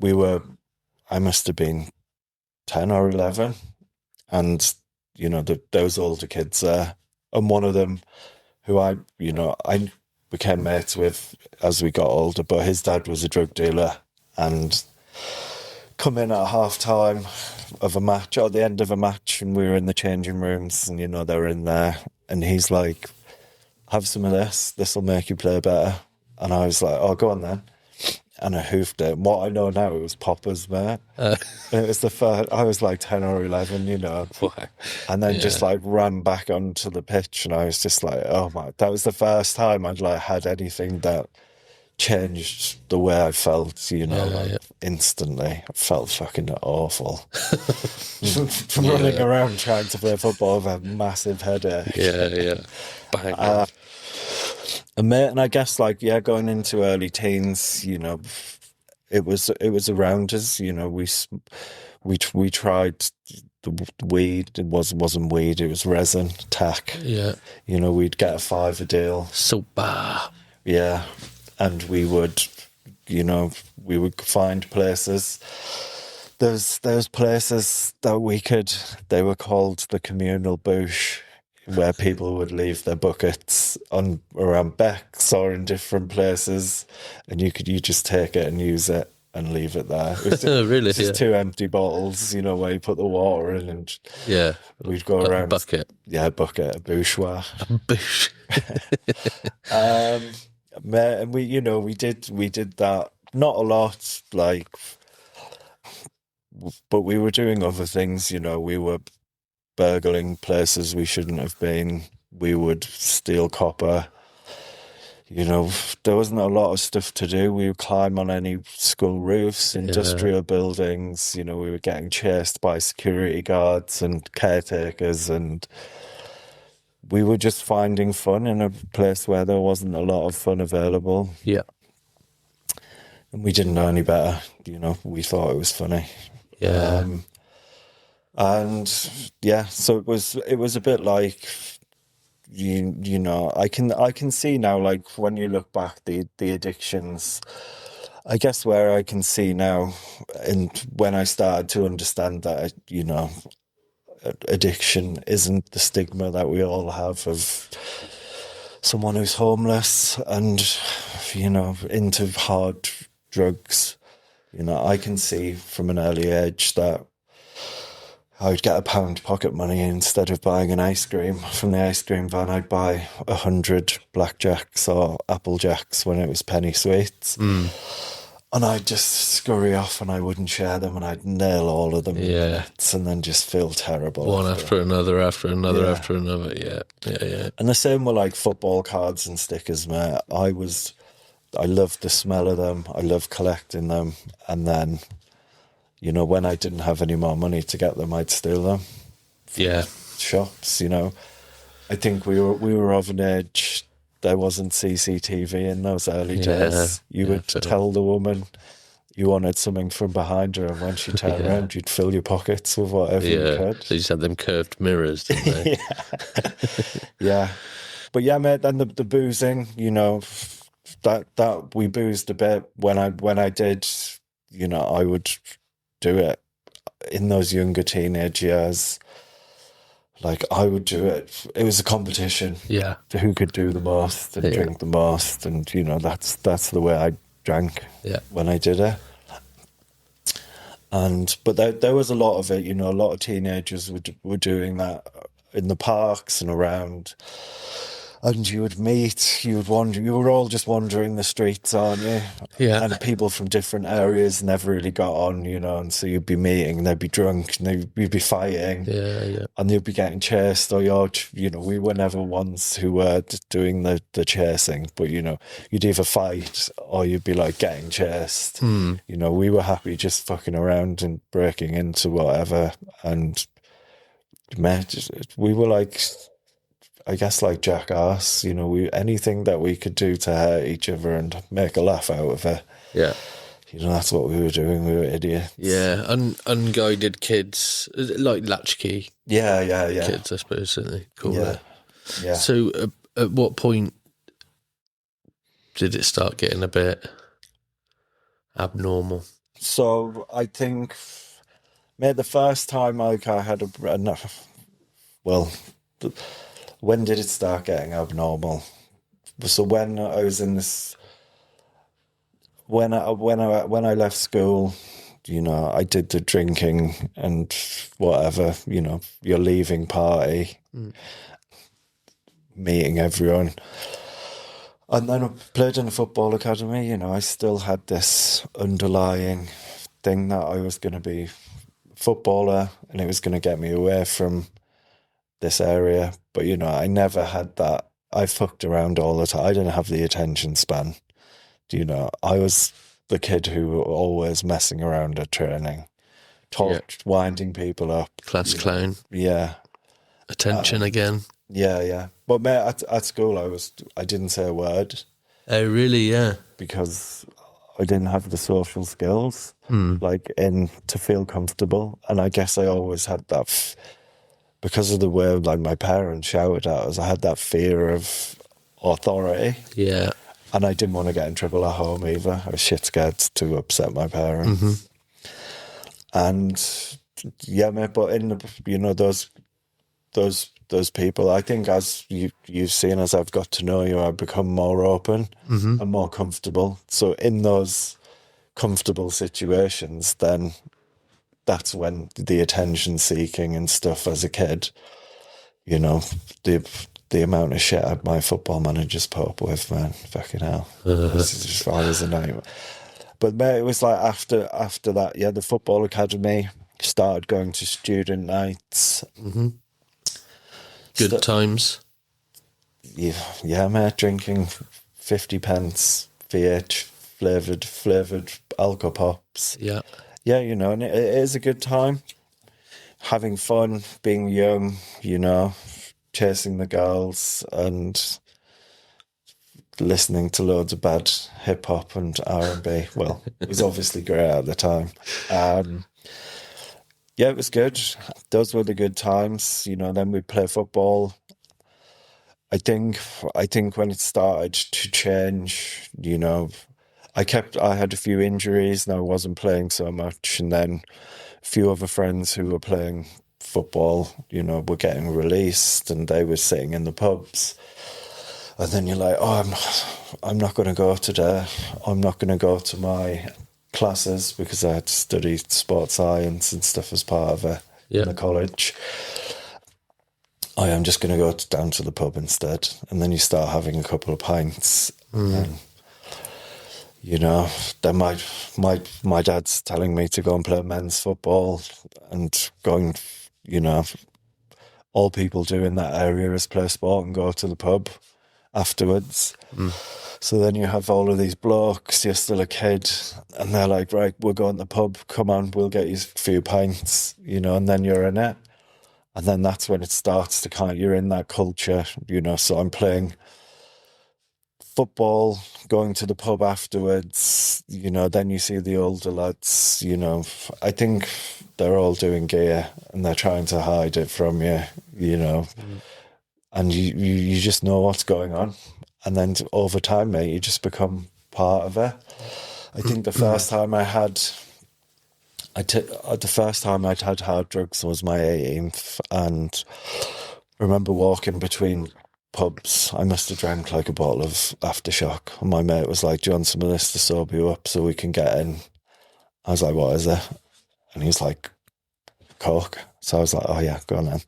Speaker 2: I must have been 10 or 11, and you know there was older kids there, and one of them who I became mates with as we got older, but his dad was a drug dealer, and come in at half time of a match, or the end of a match, and we were in the changing rooms, and you know they were in there, and he's like, have some of this will make you play better. And I was like, oh, go on then. And I hoofed it. And what I know now, it was poppers, mate. And it was the first, I was like 10 or 11, you know.
Speaker 1: Wow.
Speaker 2: And then just like ran back onto the pitch, and I was just like, oh my, that was the first time I'd like had anything that changed the way I felt, you know, instantly. I felt fucking awful. Running around trying to play football with a massive headache.
Speaker 1: Yeah. Bang.
Speaker 2: And I guess going into early teens, you know, it was around us, you know, we tried the weed. It wasn't weed, it was resin, tack.
Speaker 1: Yeah.
Speaker 2: You know, we'd get a $5 deal.
Speaker 1: So bar.
Speaker 2: Yeah. And we would find places. There's places that they were called the communal bush, where people would leave their buckets around Beck's or in different places, and you just take it and use it and leave it there. It was
Speaker 1: Really?
Speaker 2: just two empty bottles, you know, where you put the water in, and we'd go around.
Speaker 1: Bucket.
Speaker 2: Yeah, bucket, a bourgeois.
Speaker 1: A bush.
Speaker 2: And we did that, not a lot, but we were doing other things, you know. We were burgling places we shouldn't have been. We would steal copper. You know, there wasn't a lot of stuff to do. We would climb on any school roofs, industrial buildings. You know, we were getting chased by security guards and caretakers, and we were just finding fun in a place where there wasn't a lot of fun available.
Speaker 1: Yeah.
Speaker 2: And we didn't know any better, you know. We thought it was funny.
Speaker 1: Yeah.
Speaker 2: And yeah, so it was a bit like, you know, I can see now, like when you look back, the addictions, I guess where I can see now, and when I started to understand that, you know, addiction isn't the stigma that we all have of someone who's homeless and, you know, into hard drugs. You know, I can see from an early age that I would get £1 pocket money, instead of buying an ice cream from the ice cream van, I'd buy 100 blackjacks or applejacks when it was penny sweets. And I'd just scurry off, and I wouldn't share them, and I'd nail all of them, and then just feel terrible.
Speaker 1: One after another. Yeah.
Speaker 2: And the same with like football cards and stickers, mate. I loved the smell of them. I loved collecting them. And then, you know, when I didn't have any more money to get them, I'd steal them.
Speaker 1: Yeah.
Speaker 2: Shops, you know. I think we were of an age. There wasn't CCTV in those early days. You would tell the woman you wanted something from behind her, and when she turned around, you'd fill your pockets with whatever you could.
Speaker 1: So you just had them curved mirrors, didn't they?
Speaker 2: Yeah. But yeah, mate, then the boozing, you know, that we boozed a bit when I did, you know, I would do it in those younger teenage years. like I would do it. It was a competition.
Speaker 1: Yeah.
Speaker 2: Who could do the most and
Speaker 1: Yeah.
Speaker 2: drink the most, and that's the way I drank
Speaker 1: Yeah.
Speaker 2: when I did it. But there was a lot of it. A lot of teenagers were doing that in the parks and around. And you would wander, you were all just wandering the streets, aren't you?
Speaker 1: Yeah.
Speaker 2: And people from different areas never really got on, and so you'd be meeting, and they'd be drunk, and you'd be fighting.
Speaker 1: Yeah.
Speaker 2: And they'd be getting chased, or we were never ones who were doing the chasing, but you'd either fight or you'd be like getting chased. We were happy just fucking around and breaking into whatever, and we were like, I guess, like jackass, anything that we could do to hurt each other and make a laugh out of it.
Speaker 1: Yeah.
Speaker 2: That's what we were doing. We were idiots.
Speaker 1: Yeah, unguided kids, like latchkey
Speaker 2: Yeah.
Speaker 1: kids, I suppose, isn't they? Cool.
Speaker 2: Yeah.
Speaker 1: So at what point did it start getting a bit abnormal?
Speaker 2: So I think, the first time I had when did it start getting abnormal? So when I was in this, when I left school, I did the drinking and whatever, your leaving party, meeting everyone. And then I played in a football academy, I still had this underlying thing that I was going to be a footballer and it was going to get me away from this area. But, I never had that. I fucked around all the time. I didn't have the attention span. I was the kid who were always messing around at training, winding people up.
Speaker 1: Class clown.
Speaker 2: Yeah.
Speaker 1: Attention again.
Speaker 2: Yeah. But mate, at school, I didn't say a word.
Speaker 1: Oh, really? Yeah.
Speaker 2: Because I didn't have the social skills, to feel comfortable. And I guess I always had that, because of the way, like, my parents shouted at us, I had that fear of authority.
Speaker 1: Yeah.
Speaker 2: And I didn't want to get in trouble at home either. I was shit scared to upset my parents. And yeah, mate, but in the, those people, I think as you've seen, as I've got to know you, I've become more open and more comfortable. So in those comfortable situations, then that's when the attention seeking and stuff as a kid, the amount of shit my football managers put up with, man, fucking hell. This is just always a nightmare. But mate, it was like after that, the football academy, started going to student nights.
Speaker 1: Good times.
Speaker 2: Yeah, mate, drinking 50 pence VH flavoured alcohol pops.
Speaker 1: Yeah.
Speaker 2: Yeah, and it is a good time. Having fun, being young, chasing the girls and listening to loads of bad hip hop and R&B. Well, it was obviously great at the time. Yeah, it was good. Those were the good times. Then we'd play football. I think when it started to change, I had a few injuries and I wasn't playing so much. And then a few other friends who were playing football, were getting released and they were sitting in the pubs. And then you're like, I'm not going to go today. I'm not going to go to my classes because I had to study sports science and stuff as part of it in the college. I am just going to go down to the pub instead. And then you start having a couple of pints. And, then my dad's telling me to go and play men's football and going, all people do in that area is play sport and go to the pub afterwards. So then you have all of these blokes, you're still a kid, and they're like, right, we're going to the pub, come on, we'll get you a few pints, and then you're in it. And then that's when it starts to you're in that culture, so I'm playing football, going to the pub afterwards, then you see the older lads, I think they're all doing gear and they're trying to hide it from you, and you just know what's going on. And then over time, mate, you just become part of it. I think the first time I had The first time I'd had hard drugs was my 18th, and I remember walking between pubs. I must have drank like a bottle of aftershock, and my mate was like, "Do you want some of this to sober you up so we can get in?" I was like, "What is it?" And he's like, "Coke." So I was like, "Oh yeah, go on then."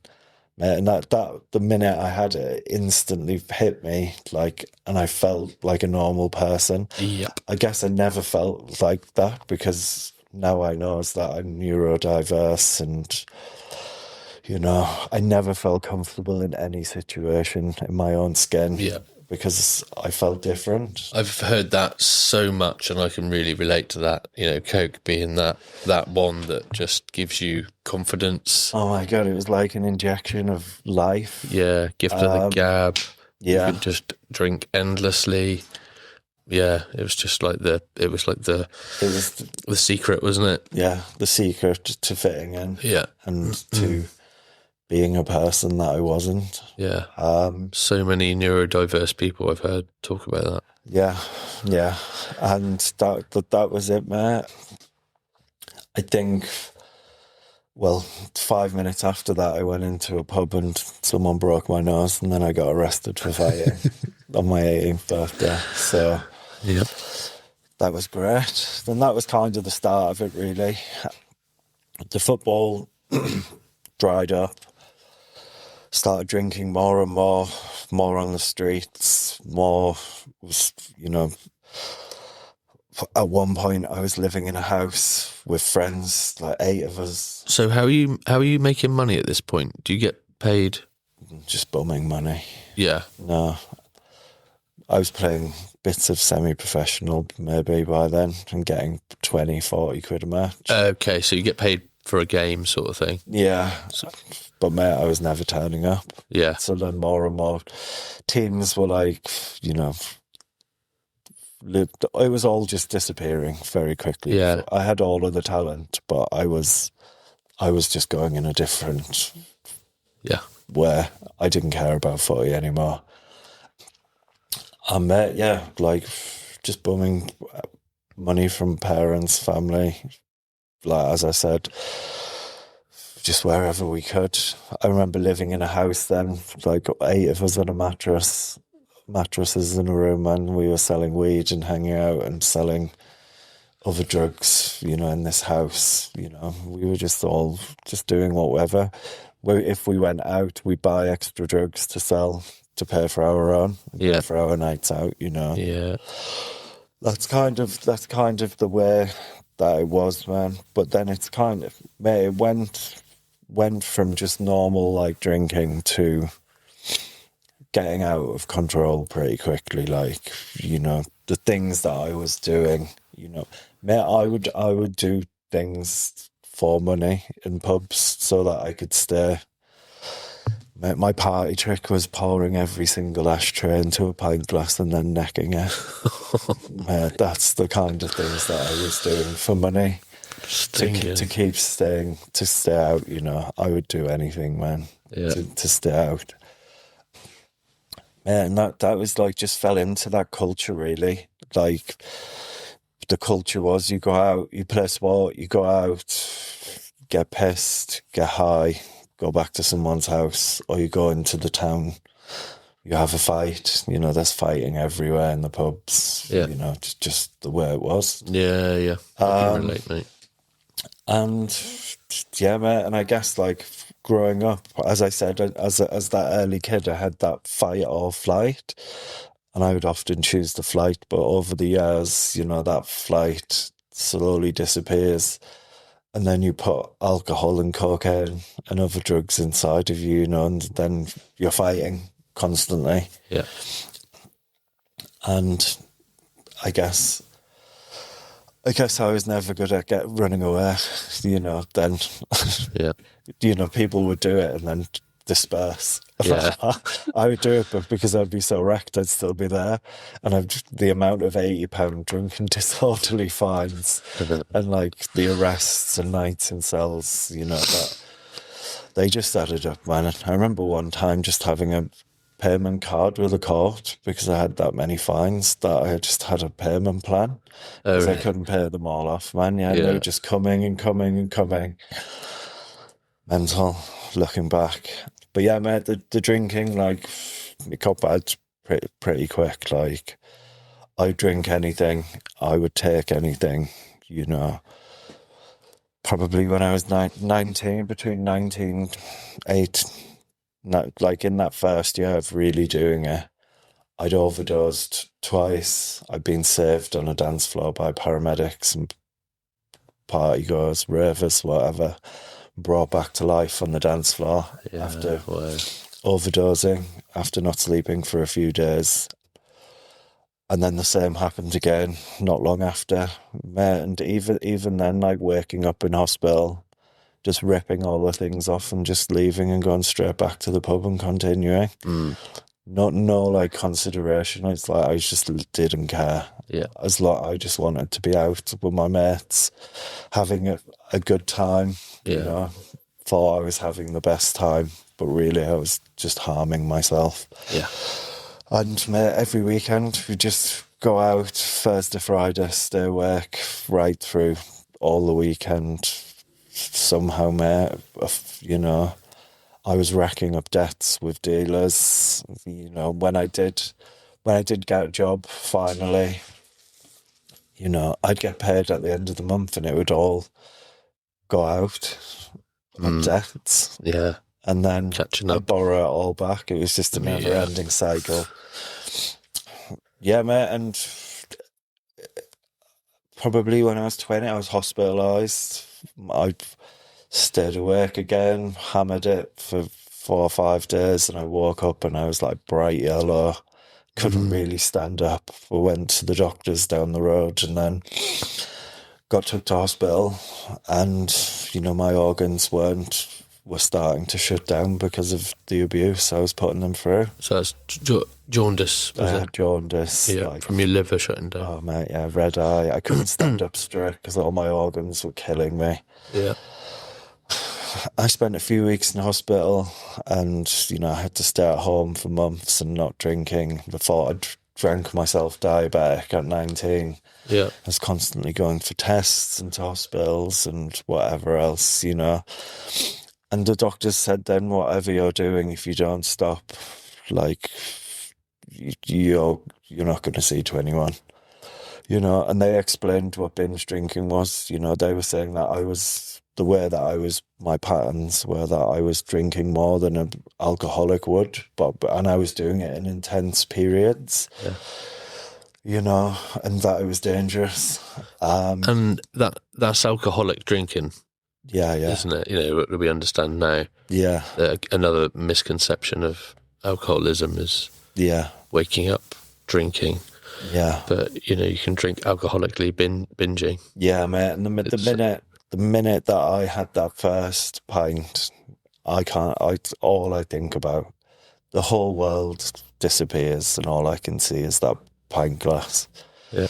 Speaker 2: Mate, and that the minute I had it, instantly hit me, like, and I felt like a normal person.
Speaker 1: Yep.
Speaker 2: I guess I never felt like that because now I know is that I'm neurodiverse, and I never felt comfortable in any situation in my own skin.
Speaker 1: Yeah.
Speaker 2: Because I felt different.
Speaker 1: I've heard that so much, and I can really relate to that. Coke being that one that just gives you confidence.
Speaker 2: Oh my God, it was like an injection of life.
Speaker 1: Yeah, gift of the gab.
Speaker 2: Yeah.
Speaker 1: You could just drink endlessly. Yeah, it was like the secret, wasn't it?
Speaker 2: Yeah, the secret to fitting in.
Speaker 1: Yeah.
Speaker 2: And to being a person that I wasn't.
Speaker 1: Yeah. So many neurodiverse people I've heard talk about that.
Speaker 2: Yeah. And that was it, mate. I think, 5 minutes after that, I went into a pub and someone broke my nose, and then I got arrested for fighting on my 18th birthday. So
Speaker 1: yeah,
Speaker 2: that was great. Then that was kind of the start of it, really. The football dried up. Started drinking more and more on the streets, more was, at one point I was living in a house with friends, like 8 of us.
Speaker 1: So how are you making money at this point? Do you get paid?
Speaker 2: Just bumming money.
Speaker 1: Yeah.
Speaker 2: No. I was playing bits of semi-professional maybe by then and getting 20, 40 quid a match.
Speaker 1: Okay, so you get paid for a game sort of thing.
Speaker 2: Yeah. But mate, I was never turning up.
Speaker 1: Yeah.
Speaker 2: So then more and more teams were like, it was all just disappearing very quickly.
Speaker 1: Yeah.
Speaker 2: I had all of the talent, but I was just going in a different way. I didn't care about footy anymore. And mate, just bumming money from parents, family, like as I said, just wherever we could. I remember living in a house then, like 8 of us on a mattresses in a room, and we were selling weed and hanging out and selling other drugs, in this house. We were just all just doing whatever. If we went out, we buy extra drugs to sell to pay for our own, pay for our nights out.
Speaker 1: Yeah.
Speaker 2: That's kind of the way that it was, man. But then it's kind of, mate, it went from just normal like drinking to getting out of control pretty quickly. Like, the things that I was doing, mate, I would do things for money in pubs so that I could stay. Mate, my party trick was pouring every single ashtray into a pint glass and then necking it. Mate, that's the kind of things that I was doing for money. To keep staying, to stay out, I would do anything, man, to stay out. Man, that was like, just fell into that culture, really. Like, the culture was you go out, you play sport, you go out, get pissed, get high, go back to someone's house, or you go into the town, you have a fight. There's fighting everywhere in the pubs.
Speaker 1: Yeah.
Speaker 2: Just the way it was.
Speaker 1: Yeah. I can relate, mate.
Speaker 2: And yeah, mate, and I guess like growing up, as I said, as that early kid, I had that fight or flight, and I would often choose the flight. But over the years, that flight slowly disappears, and then you put alcohol and cocaine and other drugs inside of you, and then you're fighting constantly.
Speaker 1: Yeah.
Speaker 2: And I guess I was never good at running away, then, people would do it and then disperse.
Speaker 1: Yeah.
Speaker 2: I would do it, but because I'd be so wrecked, I'd still be there. And the amount of £80 drunken disorderly fines and like the arrests and nights in cells, that they just added up, man. I remember one time just having payment card with a court because I had that many fines that I just had a payment plan because I couldn't pay them all off, man. Yeah, and they were just coming and coming and coming. Mental, looking back. But yeah, mate, the drinking, like, it got bad pretty quick. Like, I'd drink anything, I would take anything, you know. Probably when I was 19, between 19, 8, like in that first year of really doing it, I'd overdosed twice. I'd been saved on a dance floor by paramedics and party goers, ravers, whatever, brought back to life on the dance floor after overdosing, after not sleeping for a few days. And then the same happened again not long after. And even then, like waking up in hospital, just ripping all the things off and just leaving and going straight back to the pub and continuing. No like consideration. It's like I just didn't care.
Speaker 1: Yeah.
Speaker 2: As long I just wanted to be out with my mates, having a good time. You know, thought I was having the best time, but really I was just harming myself.
Speaker 1: Yeah.
Speaker 2: And mate, every weekend we just go out Thursday, Friday, stay awake right through all the weekend. Somehow, mate, you know, I was racking up debts with dealers. You know, when I did get a job finally, you know, I'd get paid at the end of the month and it would all go out on debts.
Speaker 1: Yeah.
Speaker 2: And then
Speaker 1: Catching up.
Speaker 2: I'd borrow it all back. It was just a never-ending cycle. Yeah, mate, and probably when I was 20, I was hospitalised. I stayed awake again, hammered it for 4 or 5 days, and I woke up and I was like bright yellow. Couldn't really stand up. We went to the doctors down the road and then got took to hospital, and you know my organs were starting to shut down because of the abuse I was putting them through.
Speaker 1: So that's jaundice, was
Speaker 2: I
Speaker 1: it?
Speaker 2: had jaundice.
Speaker 1: Yeah,
Speaker 2: like,
Speaker 1: from your liver shutting down.
Speaker 2: Oh mate, yeah, red eye. I couldn't stand up straight because all my organs were killing me.
Speaker 1: Yeah.
Speaker 2: I spent a few weeks in hospital, and you know I had to stay at home for months and not drinking. Before I drank myself diabetic at 19.
Speaker 1: Yeah.
Speaker 2: I was constantly going for tests and to hospitals and whatever else, you know. And the doctors said then, whatever you're doing, if you don't stop, like, you're not going to see 21. You know, and they explained what binge drinking was. You know, they were saying that my patterns were that I was drinking more than an alcoholic would, and I was doing it in intense periods.
Speaker 1: Yeah.
Speaker 2: You know, and that it was dangerous.
Speaker 1: And that's alcoholic drinking.
Speaker 2: Yeah.
Speaker 1: Isn't it? You know, what we understand now.
Speaker 2: Yeah.
Speaker 1: Another misconception of alcoholism is waking up, drinking.
Speaker 2: Yeah.
Speaker 1: But, you know, you can drink alcoholically binging.
Speaker 2: Yeah, mate. And the minute that I had that first pint, all I think about, the whole world disappears and all I can see is that pint glass.
Speaker 1: Yeah.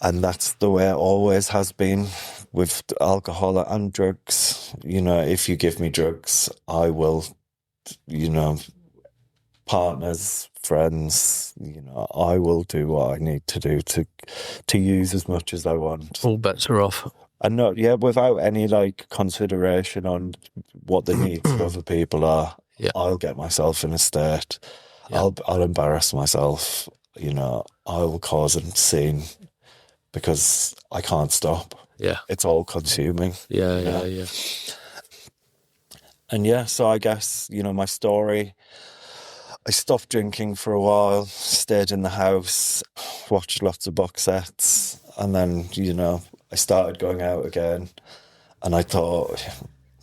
Speaker 2: And that's the way it always has been with alcohol and drugs. You know, if you give me drugs, I will, you know, partners, friends, you know, I will do what I need to do to use as much as I want.
Speaker 1: All bets are off.
Speaker 2: And without any like consideration on what the needs of other people are.
Speaker 1: Yeah.
Speaker 2: I'll get myself in a state. Yeah. I'll embarrass myself. You know, I'll cause a scene because I can't stop.
Speaker 1: Yeah.
Speaker 2: It's all consuming.
Speaker 1: Yeah.
Speaker 2: And so I guess, you know, my story, I stopped drinking for a while, stayed in the house, watched lots of box sets, and then, you know, I started going out again. And I thought,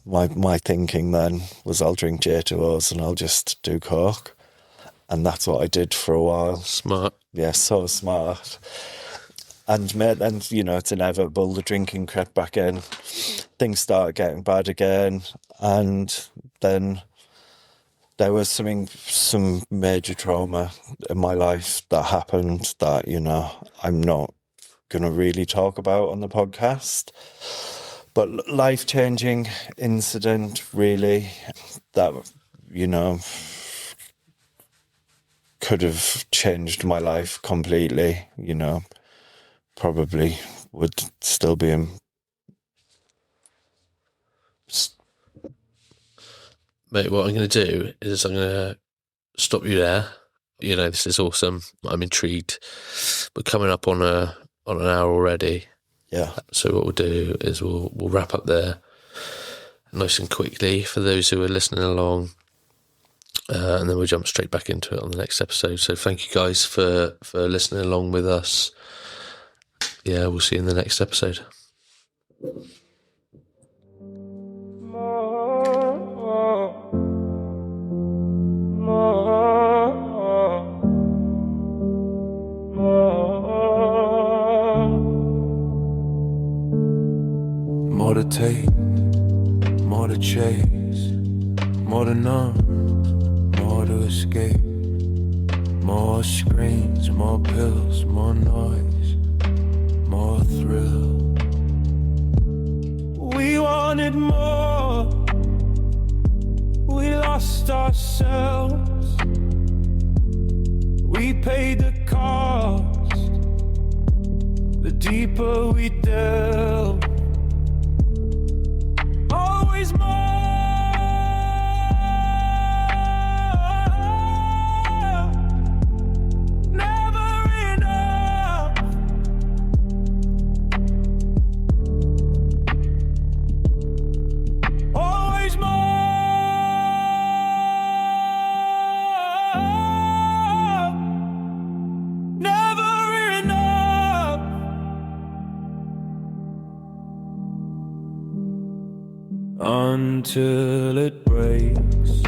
Speaker 2: my thinking then was I'll drink J2Os and I'll just do coke. And that's what I did for a while.
Speaker 1: Smart.
Speaker 2: Yeah, so smart. And then, you know, it's inevitable. The drinking crept back in. Things started getting bad again. And then there was some major trauma in my life that happened that, you know, I'm not going to really talk about on the podcast. But life-changing incident, really, that, you know, could have changed my life completely, you know. Probably would still be in.
Speaker 1: Mate, what I'm going to do is I'm going to stop you there. You know, this is awesome. I'm intrigued. We're coming up on an hour already.
Speaker 2: Yeah.
Speaker 1: So what we'll do is we'll wrap up there nice and quickly for those who are listening along. And then we'll jump straight back into it on the next episode. So thank you guys for listening along with us. Yeah, we'll see you in the next episode.
Speaker 3: More to take, more to chase, more to numb, more to escape. More screens, more pills, more noise, more thrill. We wanted more, we lost ourselves. We paid the cost, the deeper we delve. Always more, never enough. Always more, never enough. Until it breaks.